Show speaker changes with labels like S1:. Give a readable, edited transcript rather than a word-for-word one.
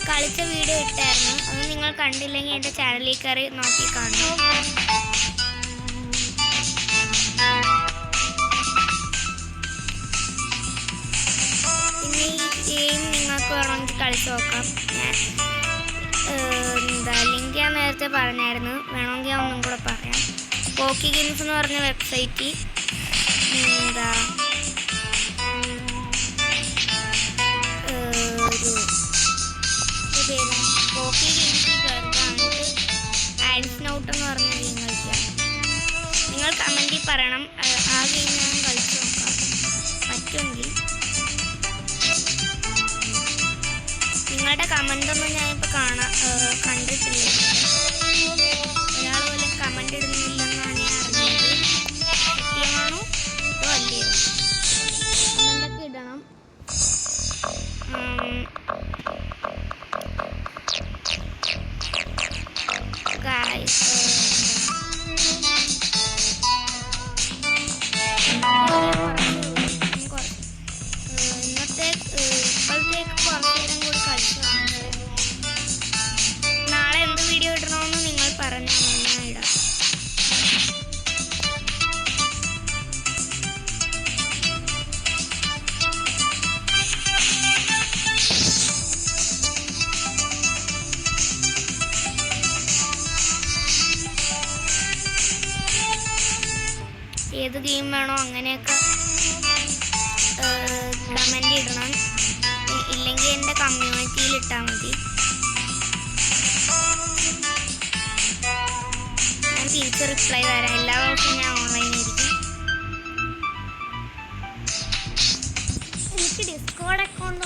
S1: കളിച്ച വീഡിയോ ഇട്ടായിരുന്നു. അത് നിങ്ങൾ കണ്ടില്ലെങ്കിൽ എൻ്റെ ചാനലിൽ കയറി നോക്കി കാണും. പിന്നെ ഈ ഗെയിം നിങ്ങൾക്ക് വേണമെങ്കിൽ കളിച്ച് നോക്കാം. ലിങ്ക് ഞാൻ നേരത്തെ പറഞ്ഞായിരുന്നു, വേണമെങ്കിൽ ഞാൻ ഒന്നും കൂടെ പറയാം. പോക്കി ഗെയിംസ് എന്ന് പറഞ്ഞ വെബ്സൈറ്റ് പോക്കി ഗെയിംസിൽ കയറുകയാണെങ്കിൽ ആഡ്സ് ഔട്ട് എന്ന് പറഞ്ഞ ഗെയിം കളിക്കാം. നിങ്ങൾ കമൻറ്റിൽ പറയണം ആ ഗെയിം ഞാൻ കളിച്ച് നോക്കാം. പറ്റുമെങ്കിൽ നിങ്ങളുടെ കമൻ്റൊന്നും ഞാനിപ്പോൾ കണ്ടിട്ടില്ല. ഒരാൾ പോലും കമൻ്റ് ഇടുന്നില്ലെന്നാണ് ഞാൻ അറിഞ്ഞത്. സത്യമാണോ അതോ അല്ലയോ? കമൻ്റൊക്കെ ഇടണം. ഇപ്പോഴത്തേക്ക് കുറച്ച് നേരം കൂടി കളിച്ചു കാണുന്നത്. നാളെ എന്ത് വീഡിയോ ഇടണമെന്ന് നിങ്ങൾ പറഞ്ഞാൽ ഞാൻ ഇടാം. ഏത് ഗെയിം വേണോ അങ്ങനെയൊക്കെ കമൻ്റ് ഇടണം. ഇല്ലെങ്കിൽ എൻ്റെ കമ്മ്യൂണിറ്റിയിൽ ഇട്ടാൽ മതി. ഞാൻ തിരിച്ച് റിപ്ലൈ തരാം. എല്ലാ ദിവസവും ഞാൻ ഓൺലൈനായിരിക്കും. എനിക്ക് ഡിസ്കോഡ് അക്കൗണ്ട്